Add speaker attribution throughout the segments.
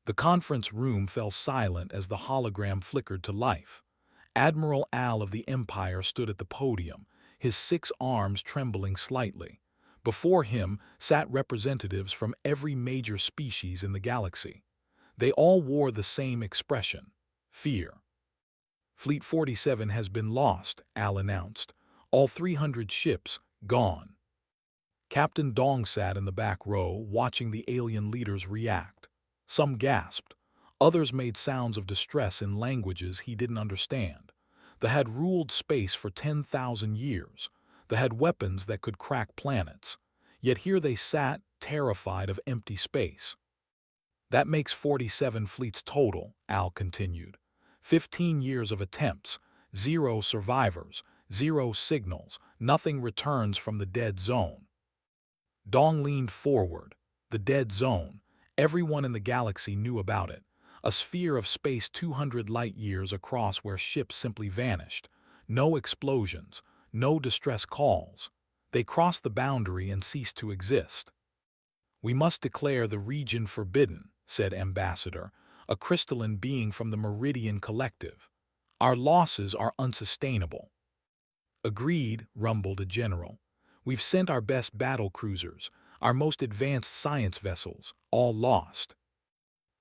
Speaker 1: The conference room fell silent as the hologram flickered to life. Admiral Al of the Empire stood at the podium, his 6 arms trembling slightly. Before him sat representatives from every major species in the galaxy. They all wore the same expression: fear. Fleet 47 has been lost, Al announced. All 300 ships gone. Captain Dong sat in the back row, watching the alien leaders react. Some gasped. Others made sounds of distress in languages he didn't understand. They had ruled space for 10,000 years. They had weapons that could crack planets. Yet here they sat, terrified of empty space. That makes 47 fleets total, Al continued. 15 years of attempts, 0 survivors, 0 signals, nothing returns from the dead zone. Dong leaned forward. The dead zone. Everyone in the galaxy knew about it. A sphere of space 200 light-years across where ships simply vanished. No explosions, no distress calls. They crossed the boundary and ceased to exist. "We must declare the region forbidden," said Ambassador, a crystalline being from the Meridian Collective. "Our losses are unsustainable." "Agreed," rumbled a general. "We've sent our best battle cruisers, our most advanced science vessels, all lost."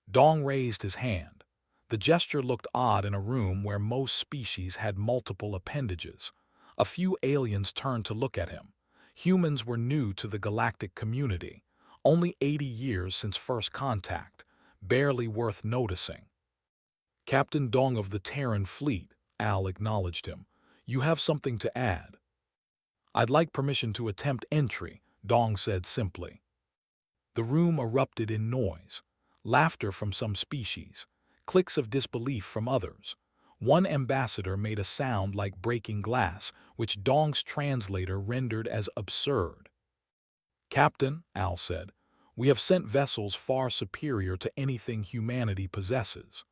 Speaker 1: Dong raised his hand. The gesture looked odd in a room where most species had multiple appendages. A few aliens turned to look at him. Humans were new to the galactic community. Only 80 years since first contact. Barely worth noticing. "Captain Dong of the Terran Fleet," Al acknowledged him. "You have something to add." "I'd like permission to attempt entry," Dong said simply. The room erupted in noise. Laughter from some species. Clicks of disbelief from others. One ambassador made a sound like breaking glass, which Dong's translator rendered as absurd. "Captain," Al said, "we have sent vessels far superior to anything humanity possesses.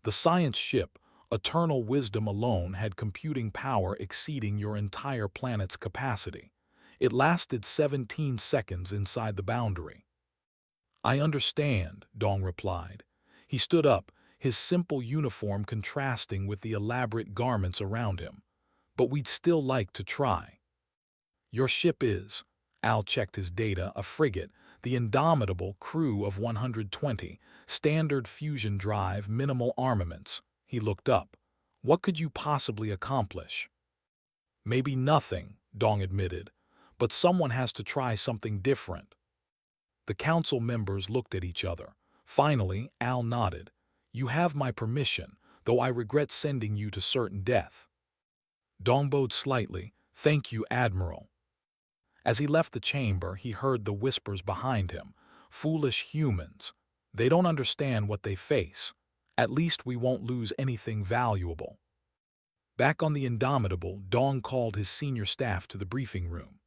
Speaker 1: The science ship, Eternal Wisdom alone, had computing power exceeding your entire planet's capacity. It lasted 17 seconds inside the boundary." "I understand," Dong replied. He stood up, his simple uniform contrasting with the elaborate garments around him. "But we'd still like to try." "Your ship is," Al checked his data, "a frigate, the Indomitable, crew of 120, standard fusion drive, minimal armaments." He looked up. "What could you possibly accomplish?" "Maybe nothing," Dong admitted, "but someone has to try something different." The council members looked at each other. Finally, Al nodded. "You have my permission, though I regret sending you to certain death." Dong bowed slightly. "Thank you, Admiral." As he left the chamber, he heard the whispers behind him. "Foolish humans. They don't understand what they face. At least we won't lose anything valuable." Back on the Indomitable, Dong called his senior staff to the briefing room.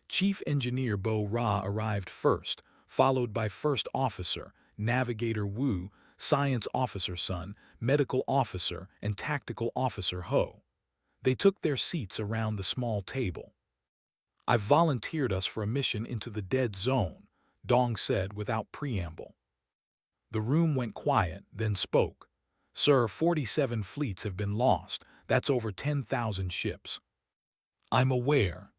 Speaker 1: Chief Engineer Bo Ra arrived first, followed by First Officer, Navigator Wu, Science Officer Sun, Medical Officer, and Tactical Officer Ho. They took their seats around the small table. "I've volunteered us for a mission into the dead zone," Dong said without preamble. The room went quiet, then spoke. "Sir, 47 fleets have been lost. That's over 10,000 ships." "I'm aware."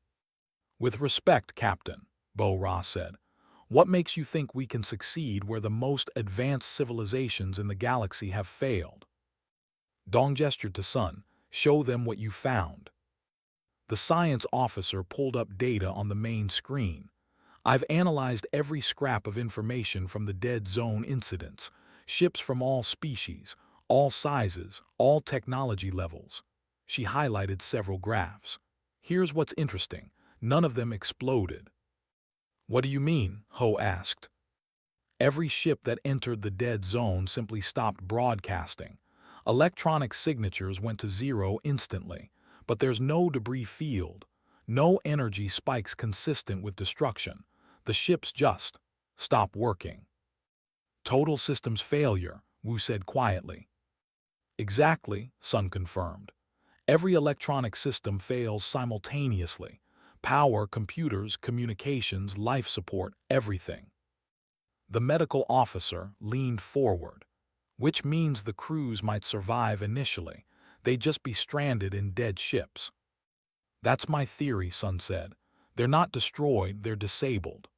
Speaker 1: "With respect, Captain," Bo Ra said, "what makes you think we can succeed where the most advanced civilizations in the galaxy have failed?" Dong gestured to Sun. "Show them what you found." The science officer pulled up data on the main screen. "I've analyzed every scrap of information from the dead zone incidents. Ships from all species, all sizes, all technology levels." She highlighted several graphs. "Here's what's interesting. None of them exploded." "What do you mean?" Ho asked. "Every ship that entered the dead zone simply stopped broadcasting. Electronic signatures went to 0 instantly, but there's no debris field, no energy spikes consistent with destruction. The ships just stop working." "Total systems failure," Wu said quietly. "Exactly," Sun confirmed. "Every electronic system fails simultaneously. Power, computers, communications, life support, everything." The medical officer leaned forward. which means the crews might survive initially. They'd just be stranded in dead ships. That's my theory, Sun said. They're not destroyed, they're disabled.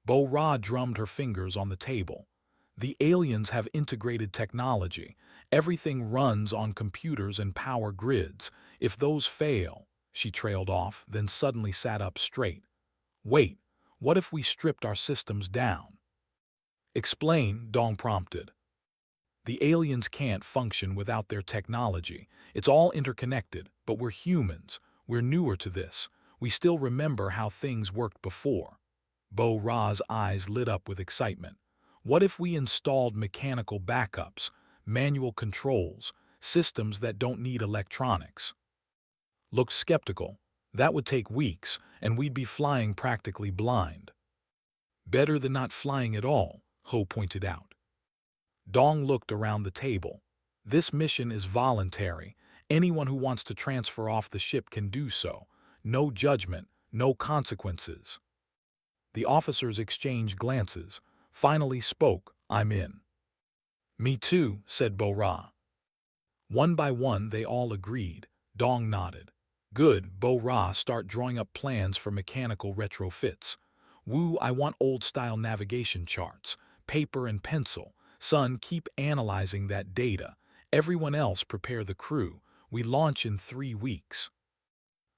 Speaker 1: Bo-Ra drummed her fingers on the table. The aliens have integrated technology. Everything runs on computers and power grids. If those fail, she trailed off, then suddenly sat up straight. Wait, what if we stripped our systems down? Explain, Dong prompted. The aliens can't function without their technology. It's all interconnected, but we're humans. We're newer to this. We still remember how things worked before. Bo-Ra's eyes lit up with excitement. What if we installed mechanical backups, manual controls, systems that don't need electronics? Looked skeptical. That would take weeks, and we'd be flying practically blind. Better than not flying at all, Ho pointed out. Dong looked around the table. This mission is voluntary. Anyone who wants to transfer off the ship can do so. No judgment, no consequences. The officers exchanged glances. Finally spoke, I'm in. Me too, said Bo-Ra. One by one they all agreed. Dong nodded. Good, Bo-Ra, start drawing up plans for mechanical retrofits. Wu, I want old-style navigation charts, paper and pencil. Sun, keep analyzing that data. Everyone else prepare the crew. We launch in 3 weeks.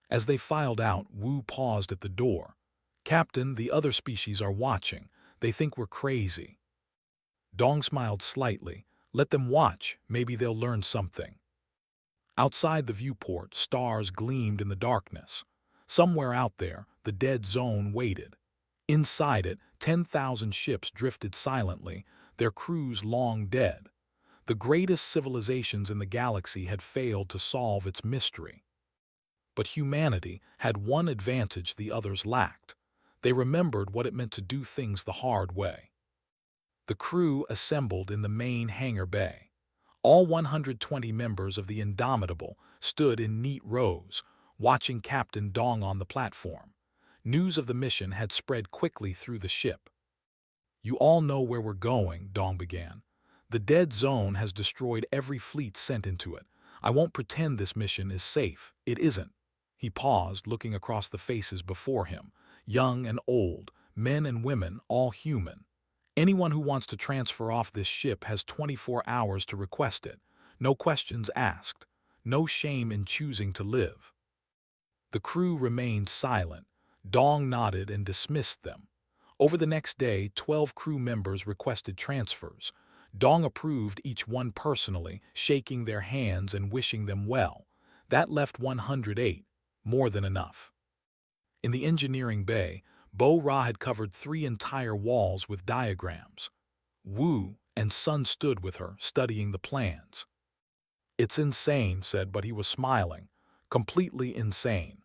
Speaker 1: As they filed out, Wu paused at the door. Captain, the other species are watching. They think we're crazy. Dong smiled slightly. Let them watch. Maybe they'll learn something. Outside the viewport, stars gleamed in the darkness. Somewhere out there, the dead zone waited. Inside it, 10,000 ships drifted silently, their crews long dead. The greatest civilizations in the galaxy had failed to solve its mystery. But humanity had one advantage the others lacked. They remembered what it meant to do things the hard way. The crew assembled in the main hangar bay. All 120 members of the Indomitable stood in neat rows, watching Captain Dong on the platform. News of the mission had spread quickly through the ship. You all know where we're going, Dong began. The dead zone has destroyed every fleet sent into it. I won't pretend this mission is safe. It isn't. He paused, looking across the faces before him. Young and old, men and women, all human. Anyone who wants to transfer off this ship has 24 hours to request it. No questions asked. No shame in choosing to live. The crew remained silent. Dong nodded and dismissed them. Over the next day, 12 crew members requested transfers. Dong approved each one personally, shaking their hands and wishing them well. That left 108, more than enough. In the engineering bay, Bo-Ra had covered 3 entire walls with diagrams. Wu and Sun stood with her, studying the plans. It's insane, said, but he was smiling. Completely insane.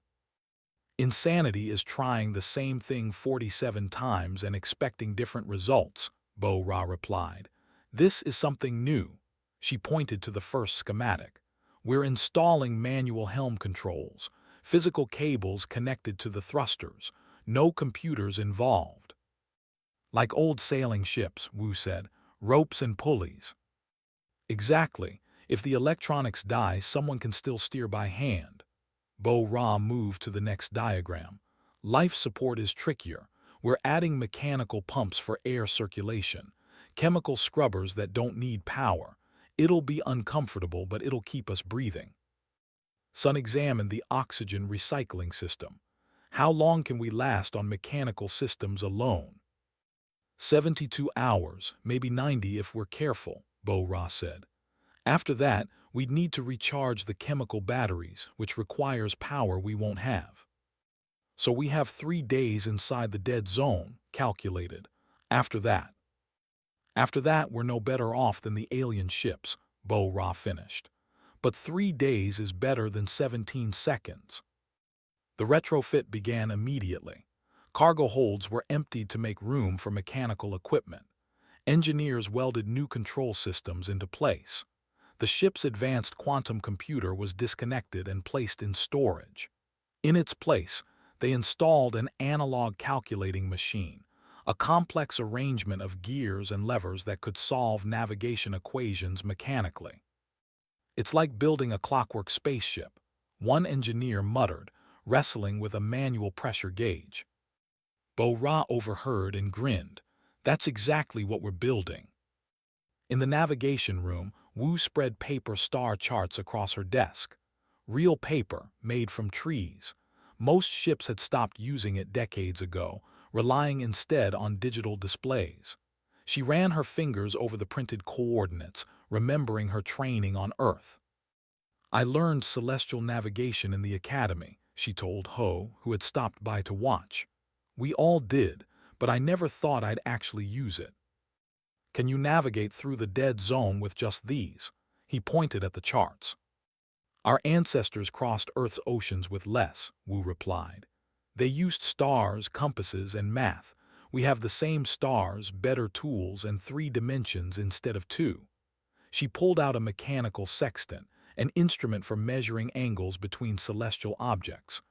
Speaker 1: Insanity is trying the same thing 47 times and expecting different results, Bo-Ra replied. This is something new. She pointed to the first schematic. We're installing manual helm controls, physical cables connected to the thrusters, no computers involved. Like old sailing ships, Wu said, ropes and pulleys. Exactly. If the electronics die, someone can still steer by hand. Bo-Ra moved to the next diagram. Life support is trickier. We're adding mechanical pumps for air circulation, chemical scrubbers that don't need power. It'll be uncomfortable, but it'll keep us breathing. Sun examined the oxygen recycling system. How long can we last on mechanical systems alone? 72 hours, maybe 90 if we're careful, Bo-Ra said. After that, we'd need to recharge the chemical batteries, which requires power we won't have. So we have 3 days inside the dead zone, calculated. After that, we're no better off than the alien ships, Bo-Ra finished. But 3 days is better than 17 seconds. The retrofit began immediately. Cargo holds were emptied to make room for mechanical equipment. Engineers welded new control systems into place. The ship's advanced quantum computer was disconnected and placed in storage. In its place, they installed an analog calculating machine, a complex arrangement of gears and levers that could solve navigation equations mechanically. It's like building a clockwork spaceship, one engineer muttered, wrestling with a manual pressure gauge. Bo-Ra overheard and grinned. That's exactly what we're building. In the navigation room, Wu spread paper star charts across her desk. Real paper, made from trees. Most ships had stopped using it decades ago, relying instead on digital displays. She ran her fingers over the printed coordinates, remembering her training on Earth. I learned celestial navigation in the academy, she told Ho, who had stopped by to watch. We all did, but I never thought I'd actually use it. Can you navigate through the dead zone with just these? He pointed at the charts. Our ancestors crossed Earth's oceans with less, Wu replied. They used stars, compasses, and math. We have the same stars, better tools, and 3 dimensions instead of 2. She pulled out a mechanical sextant, an instrument for measuring angles between celestial objects.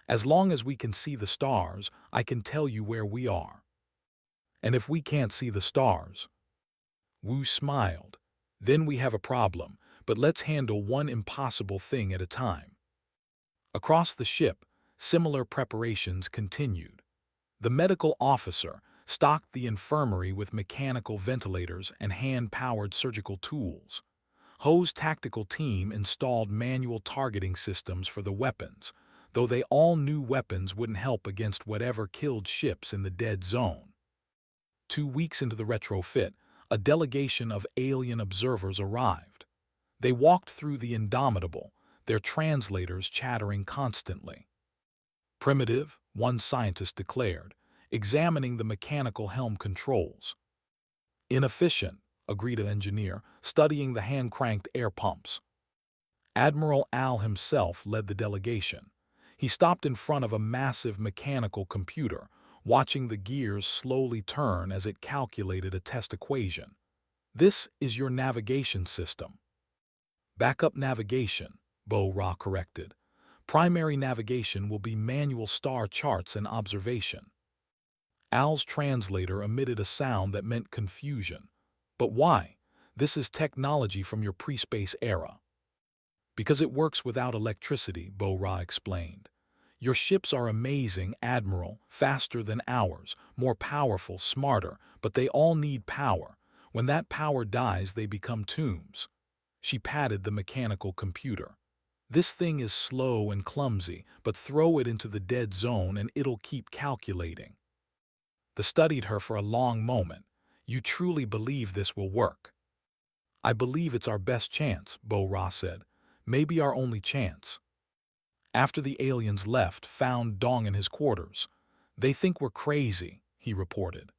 Speaker 1: As long as we can see the stars, I can tell you where we are. And if we can't see the stars? Wu smiled. Then we have a problem, but let's handle one impossible thing at a time. Across the ship, similar preparations continued. The medical officer stocked the infirmary with mechanical ventilators and hand-powered surgical tools. Ho's tactical team installed manual targeting systems for the weapons, though they all knew weapons wouldn't help against whatever killed ships in the dead zone. 2 weeks into the retrofit, a delegation of alien observers arrived. They walked through the Indomitable, their translators chattering constantly. Primitive, one scientist declared, examining the mechanical helm controls. Inefficient, agreed an engineer, studying the hand-cranked air pumps. Admiral Al himself led the delegation. He stopped in front of a massive mechanical computer, watching the gears slowly turn as it calculated a test equation. This is your navigation system. Backup navigation, Bo-Ra corrected. Primary navigation will be manual star charts and observation. Al's translator emitted a sound that meant confusion. But why? This is technology from your pre-space era. Because it works without electricity, Bo-Ra explained. Your ships are amazing, Admiral, faster than ours, more powerful, smarter, but they all need power. When that power dies, they become tombs. She patted the mechanical computer. This thing is slow and clumsy, but throw it into the dead zone and it'll keep calculating. They studied her for a long moment. You truly believe this will work? I believe it's our best chance, Bo-Ra said. Maybe our only chance. After the aliens left, found Dong in his quarters. They think we're crazy, he reported.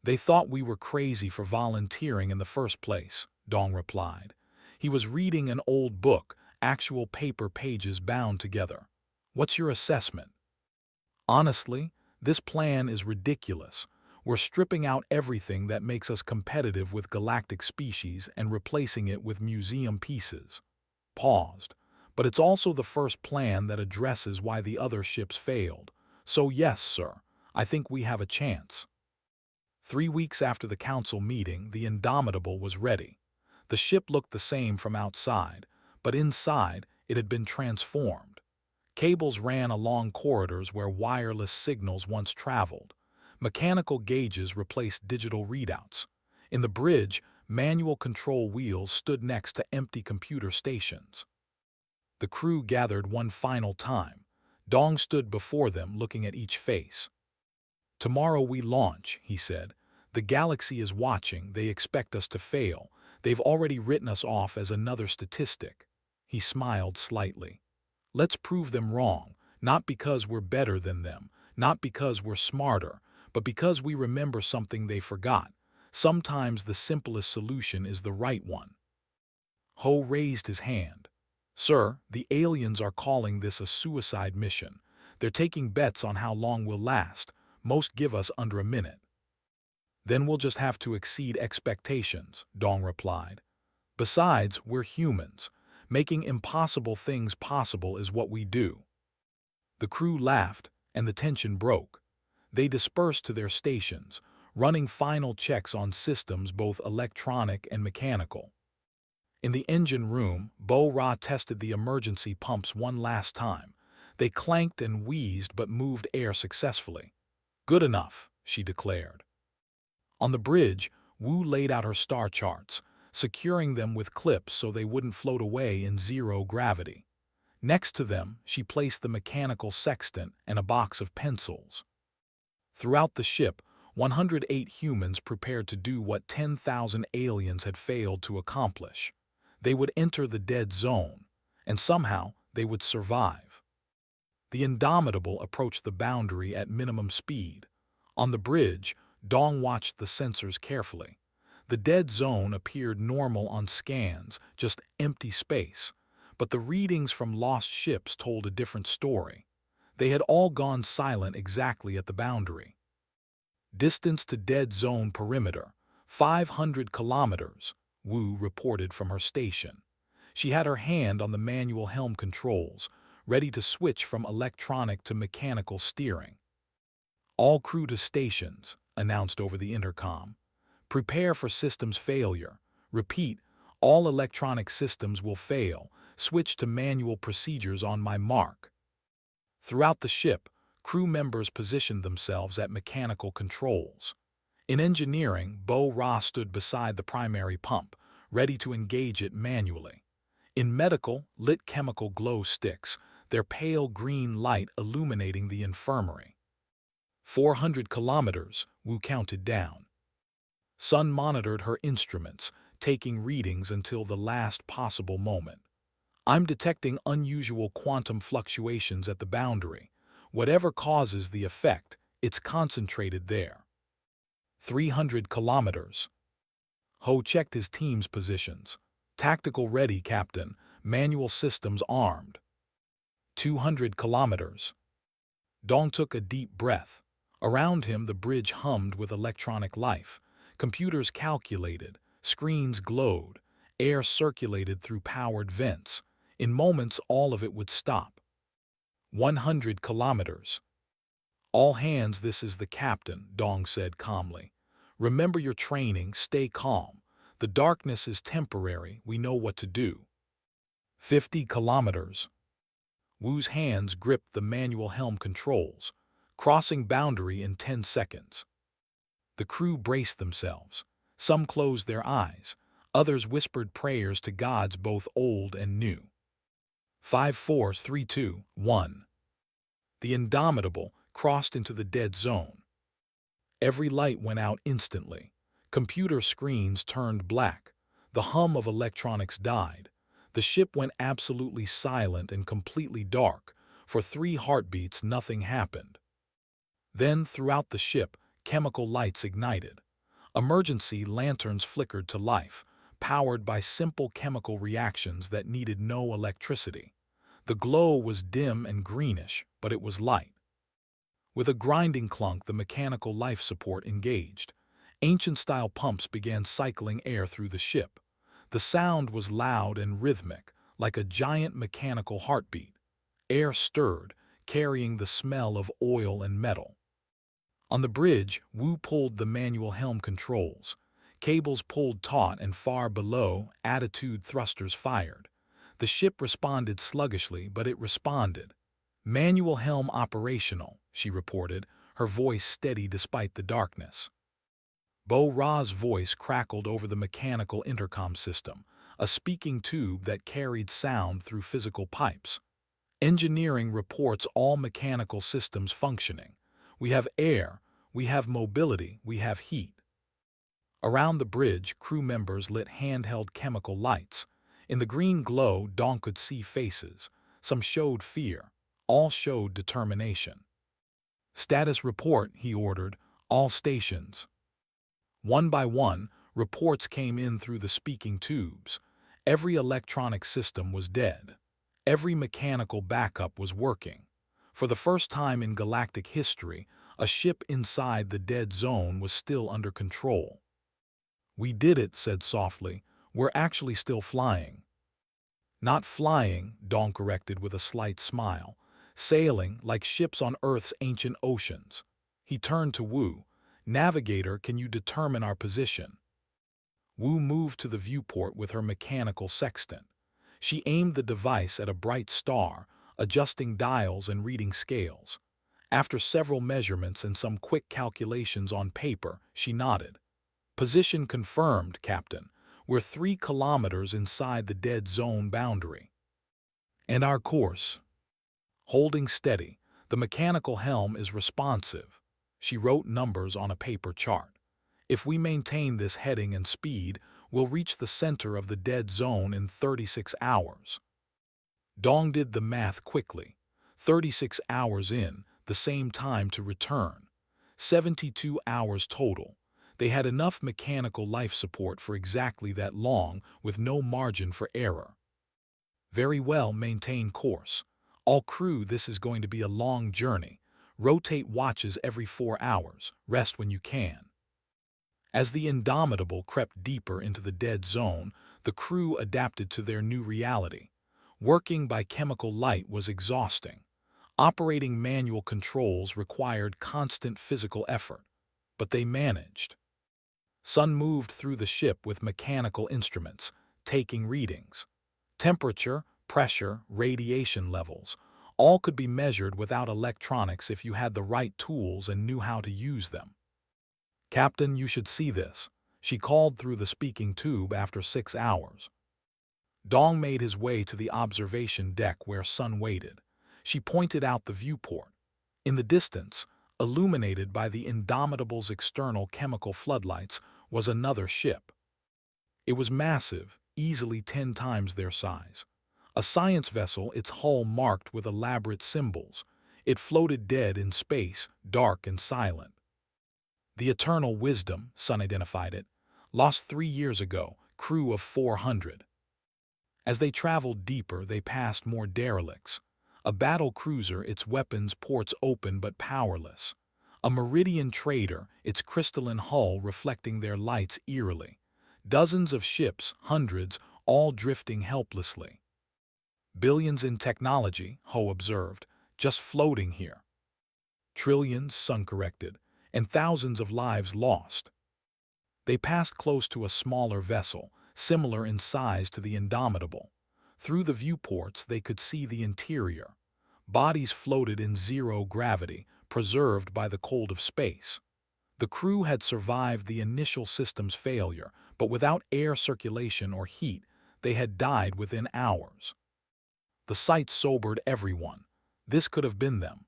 Speaker 1: They thought we were crazy for volunteering in the first place, Dong replied. He was reading an old book, actual paper pages bound together. What's your assessment? Honestly, this plan is ridiculous. We're stripping out everything that makes us competitive with galactic species and replacing it with museum pieces. Paused. But it's also the first plan that addresses why the other ships failed. So yes, sir, I think we have a chance. 3 weeks after the council meeting, the Indomitable was ready. The ship looked the same from outside, but inside it had been transformed. Cables ran along corridors where wireless signals once traveled. Mechanical gauges replaced digital readouts. In the bridge, manual control wheels stood next to empty computer stations. The crew gathered one final time. Dong stood before them, looking at each face. Tomorrow we launch, he said. The galaxy is watching. They expect us to fail. They've already written us off as another statistic. He smiled slightly. Let's prove them wrong, not because we're better than them, not because we're smarter, but because we remember something they forgot. Sometimes the simplest solution is the right one. Ho raised his hand. Sir, the aliens are calling this a suicide mission. They're taking bets on how long we'll last. Most give us under a minute. Then we'll just have to exceed expectations, Dong replied. Besides, we're humans. Making impossible things possible is what we do. The crew laughed, and the tension broke. They dispersed to their stations, running final checks on systems both electronic and mechanical. In the engine room, Bo-Ra tested the emergency pumps one last time. They clanked and wheezed but moved air successfully. "Good enough," she declared. On the bridge, Wu laid out her star charts, securing them with clips so they wouldn't float away in zero gravity. Next to them, she placed the mechanical sextant and a box of pencils. Throughout the ship, 108 humans prepared to do what 10,000 aliens had failed to accomplish. They would enter the dead zone, and somehow they would survive. The Indomitable approached the boundary at minimum speed. On the bridge, Dong watched the sensors carefully. The dead zone appeared normal on scans, just empty space. But the readings from lost ships told a different story. They had all gone silent exactly at the boundary. "Distance to dead zone perimeter, 500 kilometers," Wu reported from her station. She had her hand on the manual helm controls, ready to switch from electronic to mechanical steering. "All crew to stations," announced over the intercom. "Prepare for systems failure. Repeat, all electronic systems will fail. Switch to manual procedures on my mark." Throughout the ship, crew members positioned themselves at mechanical controls. In engineering, Bo-Ra stood beside the primary pump, ready to engage it manually. In medical, lit chemical glow sticks, their pale green light illuminating the infirmary. 400 kilometers, Wu counted down. Sun monitored her instruments, taking readings until the last possible moment. "I'm detecting unusual quantum fluctuations at the boundary. Whatever causes the effect, it's concentrated there." 300 kilometers. Ho checked his team's positions. "Tactical ready, Captain. Manual systems armed." 200 kilometers. Dong took a deep breath. Around him, the bridge hummed with electronic life. Computers calculated, screens glowed, air circulated through powered vents. In moments, all of it would stop. 100 kilometers. "All hands, this is the captain," Dong said calmly. "Remember your training, stay calm. The darkness is temporary, we know what to do." 50 kilometers. Wu's hands gripped the manual helm controls, crossing boundary in 10 seconds. The crew braced themselves. Some closed their eyes. Others whispered prayers to gods both old and new. 5, 4, 3, 2, 1. The Indomitable crossed into the dead zone. Every light went out instantly. Computer screens turned black. The hum of electronics died. The ship went absolutely silent and completely dark. For 3 heartbeats, nothing happened. Then, throughout the ship, chemical lights ignited. Emergency lanterns flickered to life, powered by simple chemical reactions that needed no electricity. The glow was dim and greenish, but it was light. With a grinding clunk, the mechanical life support engaged. Ancient-style pumps began cycling air through the ship. The sound was loud and rhythmic, like a giant mechanical heartbeat. Air stirred, carrying the smell of oil and metal. On the bridge, Wu pulled the manual helm controls. Cables pulled taut, and far below, attitude thrusters fired. The ship responded sluggishly, but it responded. "Manual helm operational," she reported, her voice steady despite the darkness. Bo-Ra's voice crackled over the mechanical intercom system, a speaking tube that carried sound through physical pipes. "Engineering reports all mechanical systems functioning. We have air, we have mobility, we have heat." Around the bridge, crew members lit handheld chemical lights. In the green glow, Dong could see faces. Some showed fear. All showed determination. "Status report," he ordered. "All stations." One by one, reports came in through the speaking tubes. Every electronic system was dead. Every mechanical backup was working. For the first time in galactic history, a ship inside the dead zone was still under control. "We did it," said softly. "We're actually still flying." "Not flying," Dong corrected with a slight smile. "Sailing, like ships on Earth's ancient oceans." He turned to Wu. "Navigator, can you determine our position?" Wu moved to the viewport with her mechanical sextant. She aimed the device at a bright star, adjusting dials and reading scales. After several measurements and some quick calculations on paper, she nodded. "Position confirmed, Captain. We're 3 kilometers inside the dead zone boundary." "And our course?" Holding steady, the mechanical helm is responsive. She wrote numbers on a paper chart. "If we maintain this heading and speed, we'll reach the center of the dead zone in 36 hours. Dong did the math quickly. 36 hours in, the same time to return. 72 hours total. They had enough mechanical life support for exactly that long, with no margin for error. "Very well, maintain course. All crew, this is going to be a long journey. Rotate watches every 4 hours. Rest when you can." As the Indomitable crept deeper into the dead zone, the crew adapted to their new reality. Working by chemical light was exhausting. Operating manual controls required constant physical effort. But they managed. Sun moved through the ship with mechanical instruments, taking readings. Temperature, pressure, radiation levels, all could be measured without electronics if you had the right tools and knew how to use them. "Captain, you should see this," she called through the speaking tube after 6 hours. Dong made his way to the observation deck where Sun waited. She pointed out the viewport. In the distance, illuminated by the Indomitable's external chemical floodlights, was another ship. It was massive, easily 10 times their size. A science vessel, its hull marked with elaborate symbols. It floated dead in space, dark and silent. "The Eternal Wisdom," Sun identified it. "Lost 3 years ago, crew of 400. As they traveled deeper, they passed more derelicts. A battle cruiser, its weapons ports open but powerless. A Meridian trader, its crystalline hull reflecting their lights eerily. Dozens of ships, hundreds, all drifting helplessly. "Billions in technology," Ho observed, "just floating here." "Trillions," Sun corrected, "and thousands of lives lost." They passed close to a smaller vessel, similar in size to the Indomitable. Through the viewports they could see the interior. Bodies floated in zero gravity, preserved by the cold of space. The crew had survived the initial system's failure, but without air circulation or heat, they had died within hours. The sight sobered everyone. This could have been them.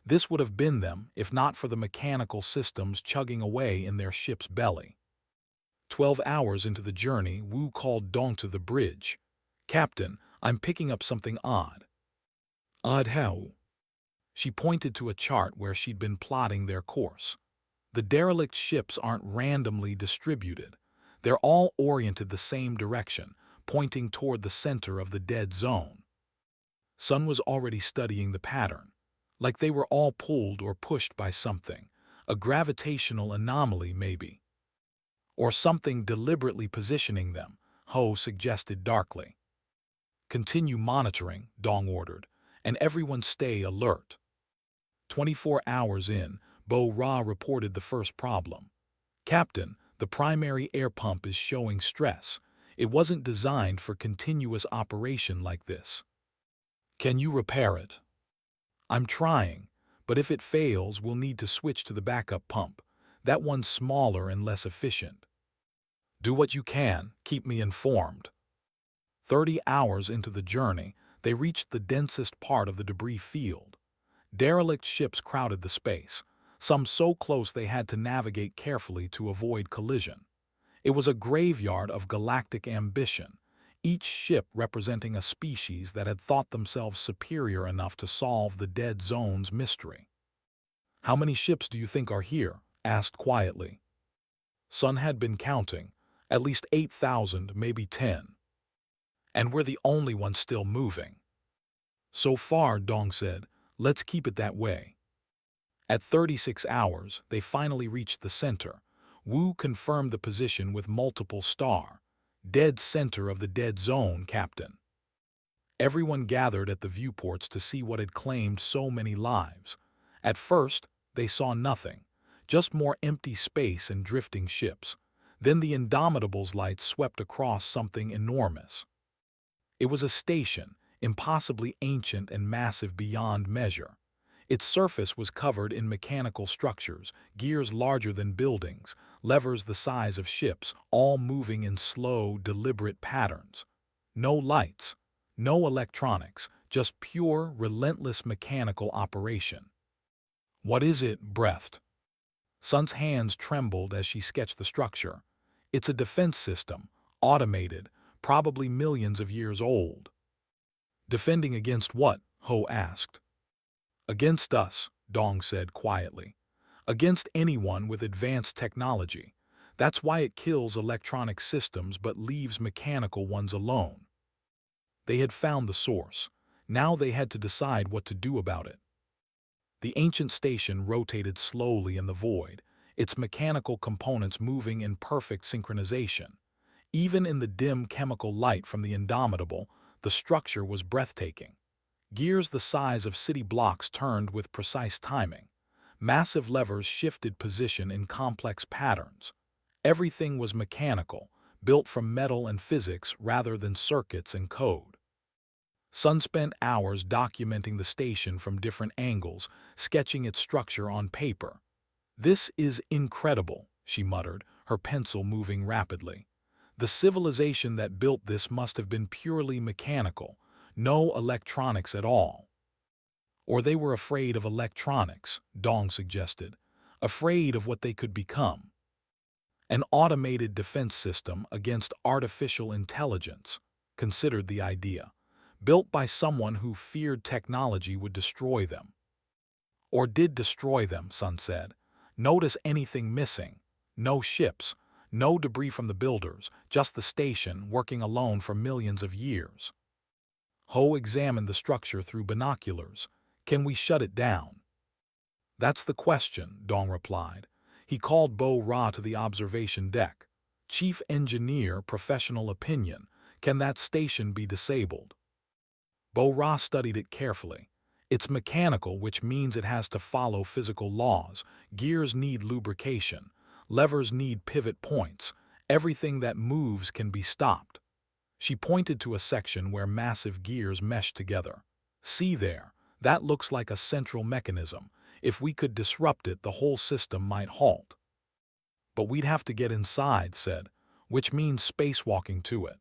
Speaker 1: This would have been them if not for the mechanical systems chugging away in their ship's belly. 12 hours into the journey, Wu called Dong to the bridge. "Captain, I'm picking up something odd." "Odd how?" She pointed to a chart where she'd been plotting their course. "The derelict ships aren't randomly distributed. They're all oriented the same direction, pointing toward the center of the dead zone." Sun was already studying the pattern. Like they were all pulled or pushed by something. A gravitational anomaly, maybe. "Or something deliberately positioning them," Ho suggested darkly. "Continue monitoring," Dong ordered, "and everyone stay alert." 24 hours in, Bo Ra reported the first problem. "Captain, the primary air pump is showing stress. It wasn't designed for continuous operation like this." "Can you repair it?" "I'm trying, but if it fails, we'll need to switch to the backup pump. That one's smaller and less efficient." "Do what you can, keep me informed." 30 hours into the journey, they reached the densest part of the debris field. Derelict ships crowded the space, some so close they had to navigate carefully to avoid collision. It was a graveyard of galactic ambition, each ship representing a species that had thought themselves superior enough to solve the dead zone's mystery. "How many ships do you think are here?" asked quietly. Sun had been counting, at least 8,000, maybe 10. "And we're the only ones still moving." "So far," Dong said, "let's keep it that way." At 36 hours, they finally reached the center. Wu confirmed the position with multiple star. "Dead center of the dead zone, Captain." Everyone gathered at the viewports to see what had claimed so many lives. At first, They saw nothing, just more empty space and drifting ships. Then the Indomitable's lights swept across something enormous. It was a station, impossibly ancient and massive beyond measure. Its surface was covered in mechanical structures, gears larger than buildings, levers the size of ships, all moving in slow, deliberate patterns. No lights, no electronics, just pure, relentless mechanical operation. "What is it?" breathed. Sun's hands trembled as she sketched the structure. "It's a defense system, automated, probably millions of years old." "Defending against what?" Ho asked. "Against us," Dong said quietly. "Against anyone with advanced technology. That's why it kills electronic systems but leaves mechanical ones alone." They had found the source. Now they had to decide what to do about it. The ancient station rotated slowly in the void, its mechanical components moving in perfect synchronization. Even in the dim chemical light from the Indomitable, the structure was breathtaking. Gears the size of city blocks turned with precise timing. Massive levers shifted position in complex patterns. Everything was mechanical, built from metal and physics rather than circuits and code. Sun spent hours documenting the station from different angles, sketching its structure on paper. "This is incredible," she muttered, her pencil moving rapidly. "The civilization that built this must have been purely mechanical, no electronics at all." "Or they were afraid of electronics," Dong suggested, "afraid of what they could become. An automated defense system against artificial intelligence," considered the idea, "built by someone who feared technology would destroy them." "Or did destroy them," Sun said. "Notice anything missing? No ships, no debris from the builders, just the station working alone for millions of years." Ho examined the structure through binoculars. "Can we shut it down?" "That's the question," Dong replied. He called Bo Ra to the observation deck. "Chief Engineer, professional opinion. Can that station be disabled?" Bo Ra studied it carefully. "It's mechanical, which means it has to follow physical laws. Gears need lubrication. Levers need pivot points. Everything that moves can be stopped." She pointed to a section where massive gears meshed together. "See there? That looks like a central mechanism. If we could disrupt it, the whole system might halt." "But we'd have to get inside," said, "which means spacewalking to it."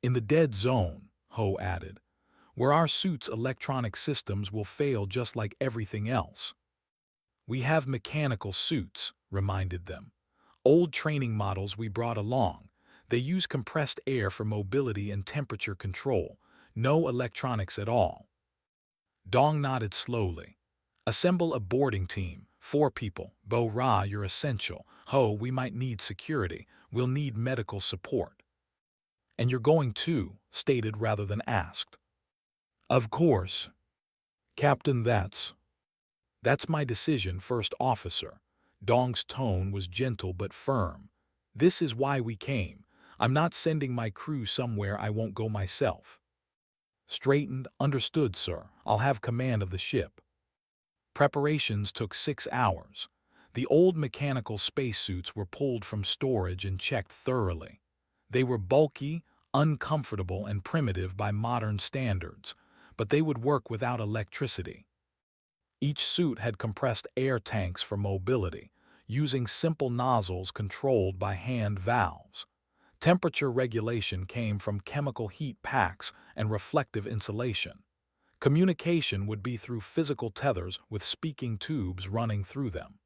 Speaker 1: "In the dead zone," Ho added, "where our suits' electronic systems will fail just like everything else." "We have mechanical suits," reminded them. "Old training models we brought along. They use compressed air for mobility and temperature control. No electronics at all." Dong nodded slowly. "Assemble a boarding team. 4 people. Bo Ra, you're essential. Ho, we might need security. We'll need medical support." "And you're going too," stated rather than asked. "Of course. Captain, that's my decision, First Officer." Dong's tone was gentle but firm. "This is why we came. I'm not sending my crew somewhere I won't go myself." Straightened, "Understood, sir. I'll have command of the ship." Preparations took 6 hours. The old mechanical spacesuits were pulled from storage and checked thoroughly. They were bulky, uncomfortable, and primitive by modern standards, but they would work without electricity. Each suit had compressed air tanks for mobility, using simple nozzles controlled by hand valves. Temperature regulation came from chemical heat packs and reflective insulation. Communication would be through physical tethers with speaking tubes running through them.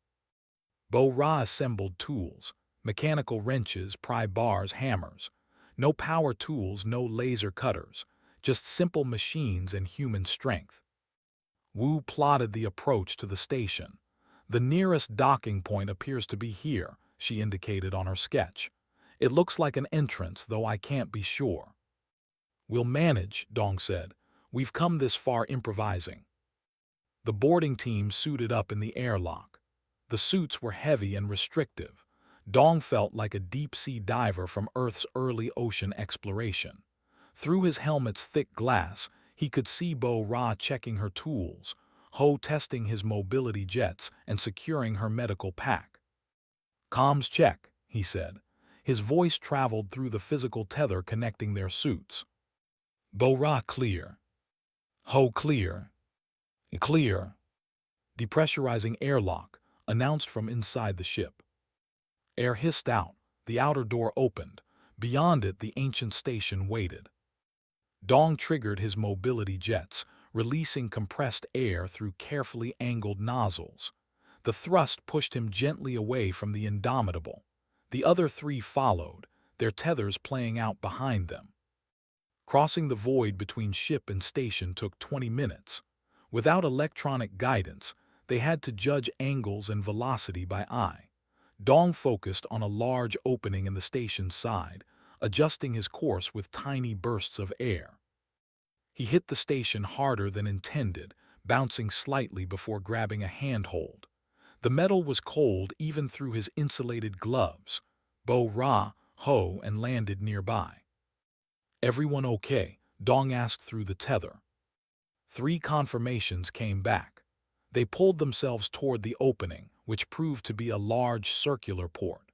Speaker 1: Bo Ra assembled tools, mechanical wrenches, pry bars, hammers. No power tools, no laser cutters, just simple machines and human strength. Wu plotted the approach to the station. "The nearest docking point appears to be here," she indicated on her sketch. "It looks like an entrance, though I can't be sure." "We'll manage," Dong said. "We've come this far improvising." The boarding team suited up in the airlock. The suits were heavy and restrictive. Dong felt like a deep-sea diver from Earth's early ocean exploration. Through his helmet's thick glass, he could see Bo Ra checking her tools. Ho testing his mobility jets and securing her medical pack. "Comms check," he said. His voice traveled through the physical tether connecting their suits. "Bo-Ra clear." "Ho clear." "Clear." Depressurizing airlock, announced from inside the ship. Air hissed out, the outer door opened. Beyond it, the ancient station waited. Dong triggered his mobility jets, releasing compressed air through carefully angled nozzles. The thrust pushed him gently away from the Indomitable. The other three followed, their tethers playing out behind them. Crossing the void between ship and station took 20 minutes. Without electronic guidance, they had to judge angles and velocity by eye. Dong focused on a large opening in the station's side, adjusting his course with tiny bursts of air. He hit the station harder than intended, bouncing slightly before grabbing a handhold. The metal was cold even through his insulated gloves. Bo-Ra, Ho, and landed nearby. "Everyone okay?" Dong asked through the tether. 3 confirmations came back. They pulled themselves toward the opening, which proved to be a large circular port.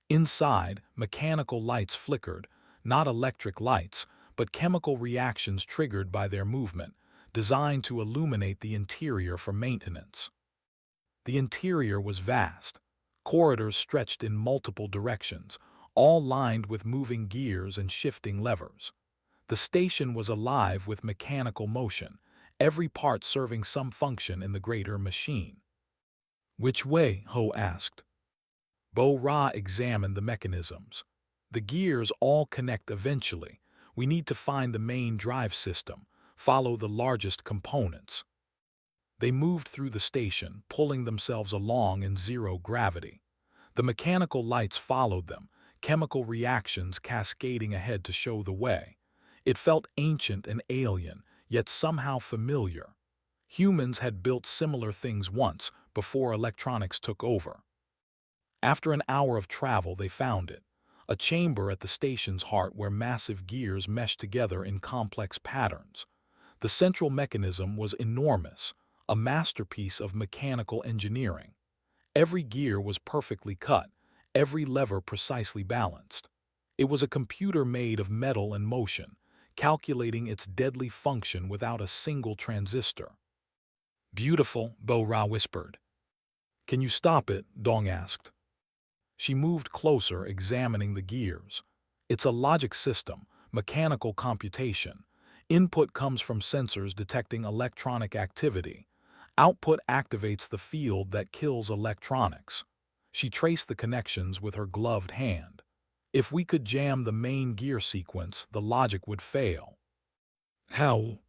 Speaker 1: Inside, mechanical lights flickered, not electric lights, but chemical reactions triggered by their movement, designed to illuminate the interior for maintenance. The interior was vast. Corridors stretched in multiple directions, all lined with moving gears and shifting levers. The station was alive with mechanical motion, every part serving some function in the greater machine. "Which way?" Ho asked. Bo-Ra examined the mechanisms. "The gears all connect eventually. We need to find the main drive system, follow the largest components." They moved through the station, pulling themselves along in zero gravity. The mechanical lights followed them, chemical reactions cascading ahead to show the way. It felt ancient and alien, yet somehow familiar. Humans had built similar things once, before electronics took over. After an hour of travel, they found it. A chamber at the station's heart where massive gears meshed together in complex patterns. The central mechanism was enormous, a masterpiece of mechanical engineering. Every gear was perfectly cut, every lever precisely balanced. It was a computer made of metal and motion, calculating its deadly function without a single transistor. "Beautiful," Bo-Ra whispered. "Can you stop it?" Dong asked. She moved closer, examining the gears. "It's a logic system, mechanical computation. Input comes from sensors detecting electronic activity. Output activates the field that kills electronics." She traced the connections with her gloved hand. "If we could jam the main gear sequence, the logic would fail." "How?"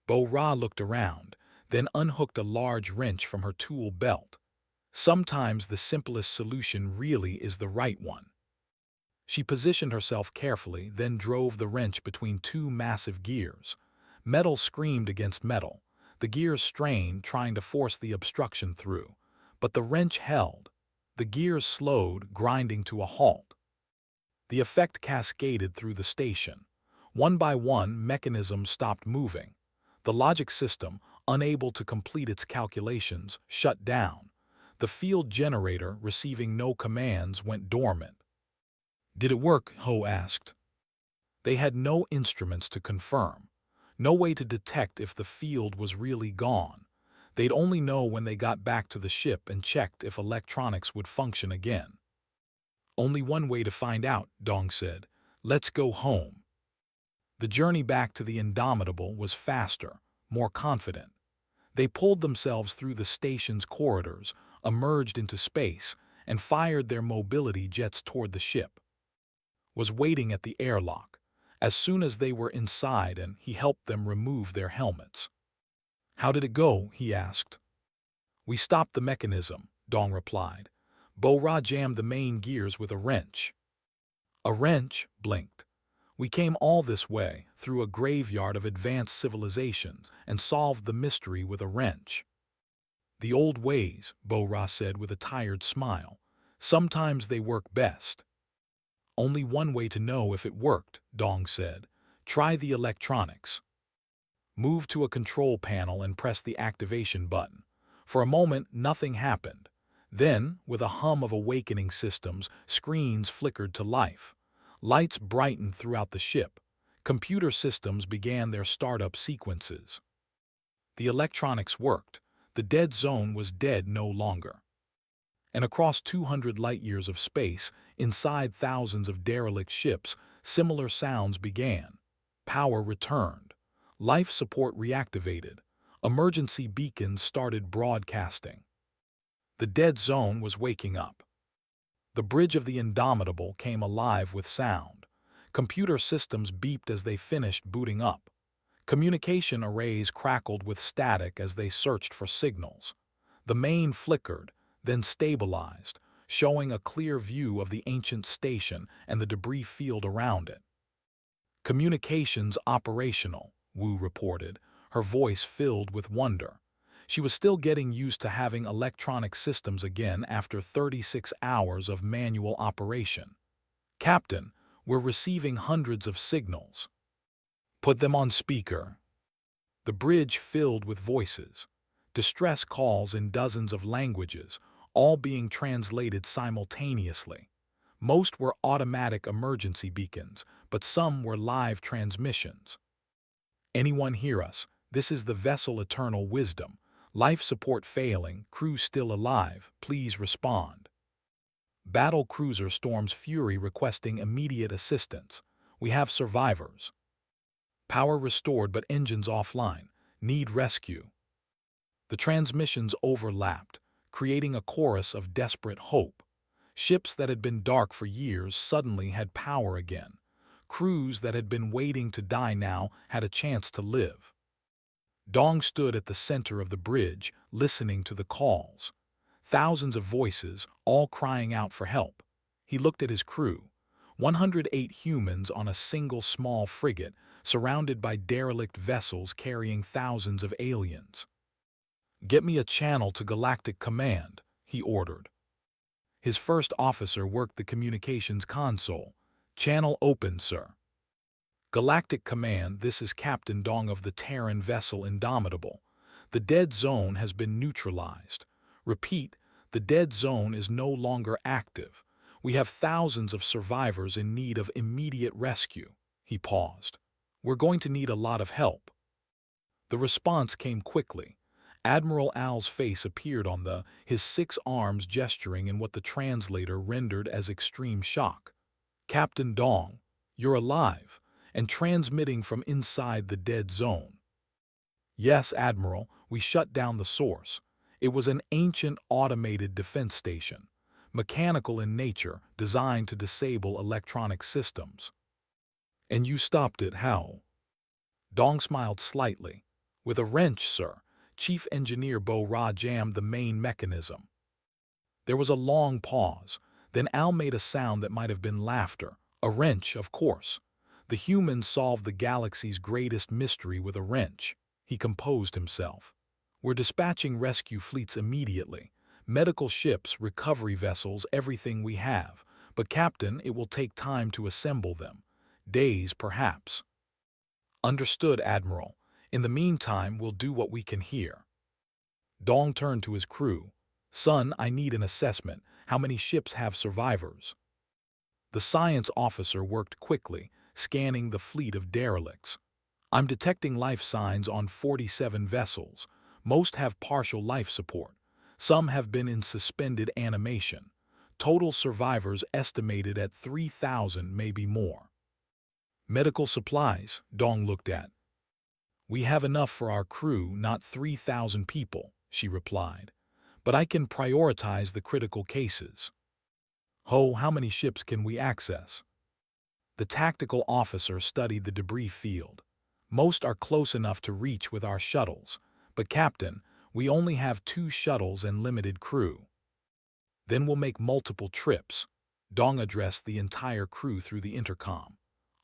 Speaker 1: Bo-Ra looked around, then unhooked a large wrench from her tool belt. Sometimes the simplest solution really is the right one. She positioned herself carefully, then drove the wrench between 2 massive gears. Metal screamed against metal. The gears strained, trying to force the obstruction through. But the wrench held. The gears slowed, grinding to a halt. The effect cascaded through the station. One by one, mechanisms stopped moving. The logic system, unable to complete its calculations, shut down. The field generator, receiving no commands, went dormant. "Did it work?" Ho asked. They had no instruments to confirm, no way to detect if the field was really gone. They'd only know when they got back to the ship and checked if electronics would function again. "Only one way to find out," Dong said. "Let's go home." The journey back to the Indomitable was faster, more confident. They pulled themselves through the station's corridors, emerged into space, and fired their mobility jets toward the ship. Was waiting at the airlock. As soon as they were inside, and he helped them remove their helmets. "How did it go?" he asked. "We stopped the mechanism," Dong replied. Bo-Ra jammed the main gears with a wrench. "A wrench?" blinked. "We came all this way, through a graveyard of advanced civilizations, and solved the mystery with a wrench." "The old ways," Bo-Ra said with a tired smile. "Sometimes they work best." "Only one way to know if it worked," Dong said. "Try the electronics." Move to a control panel and press the activation button. For a moment, nothing happened. Then, with a hum of awakening systems, screens flickered to life. Lights brightened throughout the ship. Computer systems began their startup sequences. The electronics worked. The dead zone was dead no longer. And across 200 light-years of space, inside thousands of derelict ships, similar sounds began. Power returned. Life support reactivated. Emergency beacons started broadcasting. The dead zone was waking up. The bridge of the Indomitable came alive with sound. Computer systems beeped as they finished booting up. Communication arrays crackled with static as they searched for signals. The main flickered, then stabilized, showing a clear view of the ancient station and the debris field around it. "Communications operational," Wu reported, her voice filled with wonder. She was still getting used to having electronic systems again after 36 hours of manual operation. "Captain, we're receiving hundreds of signals." "Put them on speaker." The bridge filled with voices. Distress calls in dozens of languages, all being translated simultaneously. Most were automatic emergency beacons, but some were live transmissions. "Anyone hear us? This is the vessel Eternal Wisdom. Life support failing, crew still alive, please respond." Battle cruiser Storm's Fury requesting immediate assistance. "We have survivors." "Power restored but engines offline. Need rescue." The transmissions overlapped, creating a chorus of desperate hope. Ships that had been dark for years suddenly had power again. Crews that had been waiting to die now had a chance to live. Dong stood at the center of the bridge, listening to the calls. Thousands of voices, all crying out for help. He looked at his crew. 108 humans on a single small frigate, surrounded by derelict vessels carrying thousands of aliens. "Get me a channel to Galactic Command," he ordered. His first officer worked the communications console. "Channel open, sir." "Galactic Command, this is Captain Dong of the Terran vessel Indomitable. The dead zone has been neutralized. Repeat, the dead zone is no longer active. We have thousands of survivors in need of immediate rescue." He paused. "We're going to need a lot of help." The response came quickly. Admiral Al's face appeared on his 6 arms gesturing in what the translator rendered as extreme shock. "Captain Dong, you're alive, and transmitting from inside the dead zone." "Yes, Admiral, we shut down the source. It was an ancient automated defense station, mechanical in nature, designed to disable electronic systems." "And you stopped it, how?" Dong smiled slightly. "With a wrench, sir. Chief Engineer Bo Ra jammed the main mechanism." There was a long pause. Then Al made a sound that might have been laughter. "A wrench, of course. The humans solved the galaxy's greatest mystery with a wrench." He composed himself. "We're dispatching rescue fleets immediately. Medical ships, recovery vessels, everything we have. But Captain, it will take time to assemble them. Days, perhaps." "Understood, Admiral. In the meantime, we'll do what we can here." Dong turned to his crew. "Son, I need an assessment. How many ships have survivors?" The science officer worked quickly, scanning the fleet of derelicts. "I'm detecting life signs on 47 vessels. Most have partial life support. Some have been in suspended animation. Total survivors estimated at 3,000, maybe more." "Medical supplies," Dong looked at. "We have enough for our crew, not 3,000 people," she replied. "But I can prioritize the critical cases." "Ho, how many ships can we access?" The tactical officer studied the debris field. "Most are close enough to reach with our shuttles. But Captain, we only have 2 shuttles and limited crew." "Then we'll make multiple trips." Dong addressed the entire crew through the intercom.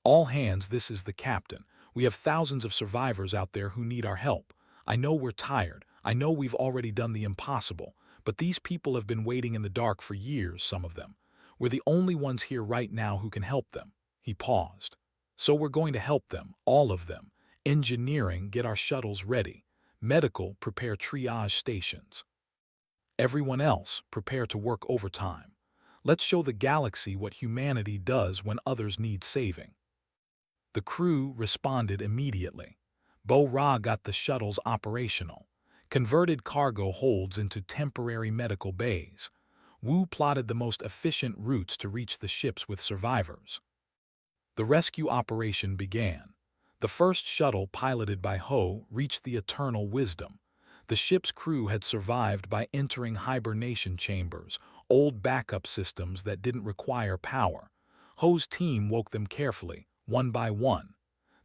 Speaker 1: "All hands, this is the captain. We have thousands of survivors out there who need our help. I know we're tired. I know we've already done the impossible. But these people have been waiting in the dark for years, some of them. We're the only ones here right now who can help them." He paused. "So we're going to help them, all of them. Engineering, get our shuttles ready. Medical, prepare triage stations. Everyone else, prepare to work overtime. Let's show the galaxy what humanity does when others need saving. The crew responded immediately. Bo-Ra got the shuttles operational, converted cargo holds into temporary medical bays. Wu plotted the most efficient routes to reach the ships with survivors. The rescue operation began. The first shuttle, piloted by Ho, reached the Eternal Wisdom. The ship's crew had survived by entering hibernation chambers, old backup systems that didn't require power. Ho's team woke them carefully, one by one.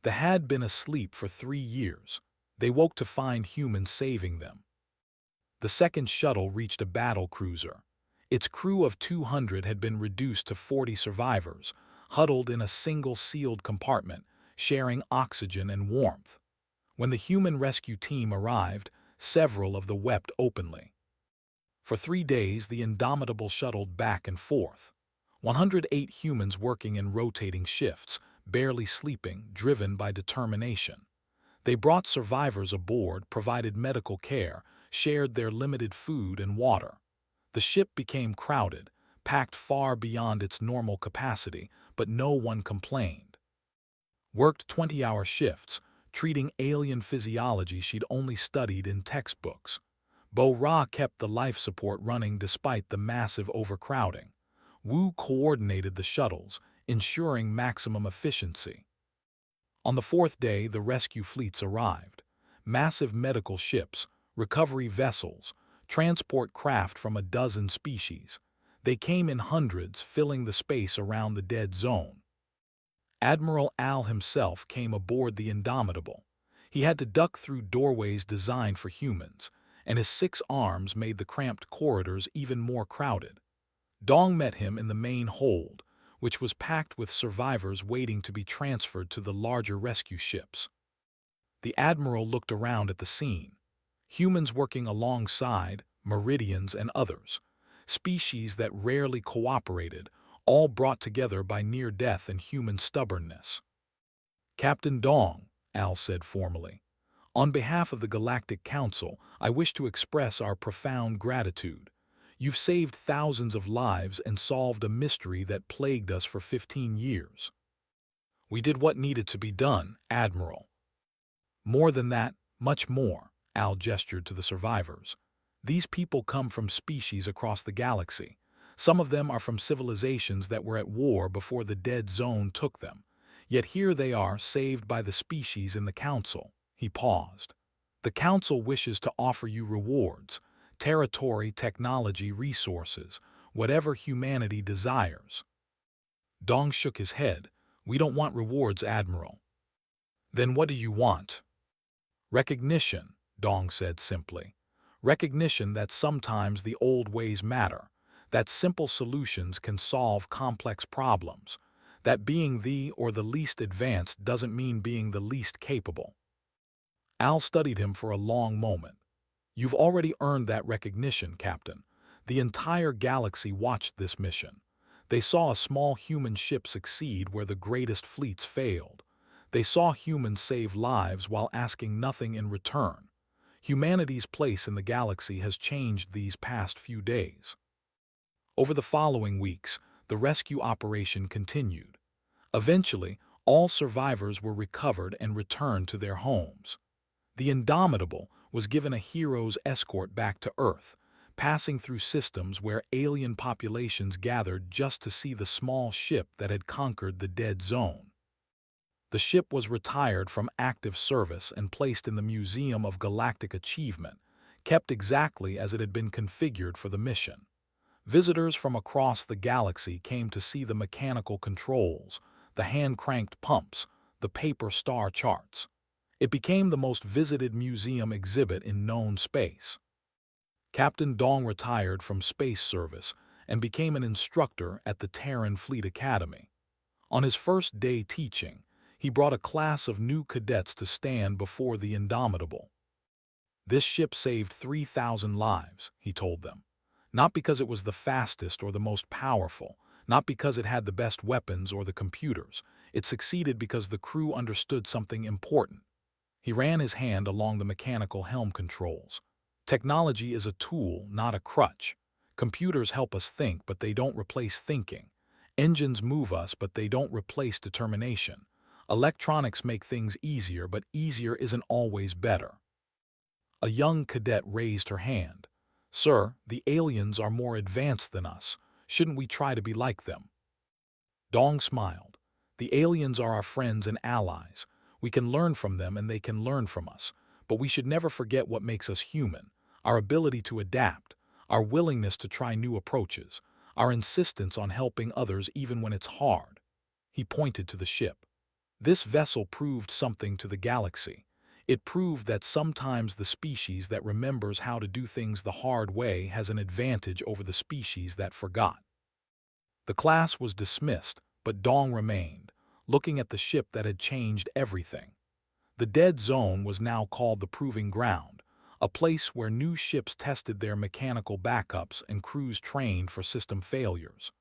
Speaker 1: They had been asleep for 3 years. They woke to find humans saving them. The second shuttle reached a battle cruiser. Its crew of 200 had been reduced to 40 survivors, huddled in a single sealed compartment, sharing oxygen and warmth. When the human rescue team arrived, several of them wept openly. For 3 days, the Indomitable shuttled back and forth. 108 humans working in rotating shifts, barely sleeping, driven by determination. They brought survivors aboard, provided medical care, shared their limited food and water. The ship became crowded, packed far beyond its normal capacity, but no one complained. Worked 20-hour shifts, treating alien physiology she'd only studied in textbooks. Bo-Ra kept the life support running despite the massive overcrowding. Wu coordinated the shuttles, ensuring maximum efficiency. On the 4th day, the rescue fleets arrived. Massive medical ships, recovery vessels, transport craft from a dozen species. They came in hundreds, filling the space around the dead zone. Admiral Al himself came aboard the Indomitable. He had to duck through doorways designed for humans, and his 6 arms made the cramped corridors even more crowded. Dong met him in the main hold, which was packed with survivors waiting to be transferred to the larger rescue ships. The Admiral looked around at the scene. Humans working alongside, Meridians and others. Species that rarely cooperated, all brought together by near death and human stubbornness. Captain Dong, Al said formally, on behalf of the Galactic Council, I wish to express our profound gratitude. You've saved thousands of lives and solved a mystery that plagued us for 15 years. We did what needed to be done, Admiral. More than that, much more, Al gestured to the survivors. These people come from species across the galaxy. Some of them are from civilizations that were at war before the dead zone took them. Yet here they are, saved by the species in the Council. He paused. The Council wishes to offer you rewards, territory, technology, resources, whatever humanity desires. Dong shook his head. We don't want rewards, Admiral. Then what do you want? Recognition, Dong said simply. Recognition that sometimes the old ways matter, that simple solutions can solve complex problems, that being the or the least advanced doesn't mean being the least capable. Al studied him for a long moment. You've already earned that recognition, Captain. The entire galaxy watched this mission. They saw a small human ship succeed where the greatest fleets failed. They saw humans save lives while asking nothing in return. Humanity's place in the galaxy has changed these past few days. Over the following weeks, the rescue operation continued. Eventually, all survivors were recovered and returned to their homes. The Indomitable was given a hero's escort back to Earth, passing through systems where alien populations gathered just to see the small ship that had conquered the dead zone. The ship was retired from active service and placed in the Museum of Galactic Achievement, kept exactly as it had been configured for the mission. Visitors from across the galaxy came to see the mechanical controls, the hand-cranked pumps, the paper star charts. It became the most visited museum exhibit in known space. Captain Dong retired from space service and became an instructor at the Terran Fleet Academy. On his first day teaching, he brought a class of new cadets to stand before the Indomitable. This ship saved 3,000 lives, he told them. Not because it was the fastest or the most powerful, not because it had the best weapons or the computers. It succeeded because the crew understood something important. He ran his hand along the mechanical helm controls. Technology is a tool, not a crutch. Computers help us think, but they don't replace thinking. Engines move us, but they don't replace determination. Electronics make things easier, but easier isn't always better. A young cadet raised her hand. "Sir, the aliens are more advanced than us. Shouldn't we try to be like them?" Dong smiled. "The aliens are our friends and allies. We can learn from them and they can learn from us. But we should never forget what makes us human: our ability to adapt, our willingness to try new approaches, our insistence on helping others even when it's hard." He pointed to the ship. This vessel proved something to the galaxy. It proved that sometimes the species that remembers how to do things the hard way has an advantage over the species that forgot. The class was dismissed, but Dong remained, looking at the ship that had changed everything. The dead zone was now called the Proving Ground, a place where new ships tested their mechanical backups and crews trained for system failures.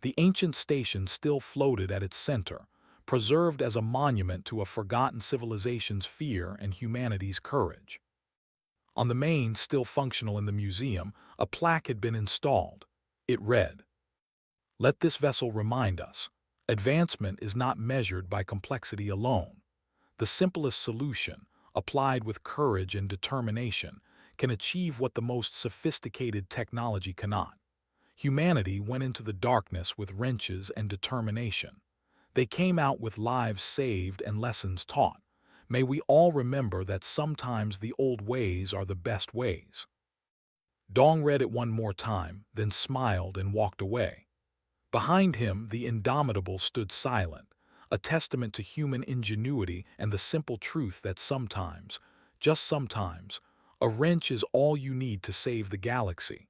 Speaker 1: The ancient station still floated at its center, preserved as a monument to a forgotten civilization's fear and humanity's courage. On the main, still functional in the museum, a plaque had been installed. It read, "Let this vessel remind us, advancement is not measured by complexity alone. The simplest solution, applied with courage and determination, can achieve what the most sophisticated technology cannot." Humanity went into the darkness with wrenches and determination. They came out with lives saved and lessons taught. May we all remember that sometimes the old ways are the best ways. Dong read it one more time, then smiled and walked away. Behind him, the Indomitable stood silent, a testament to human ingenuity and the simple truth that sometimes, just sometimes, a wrench is all you need to save the galaxy.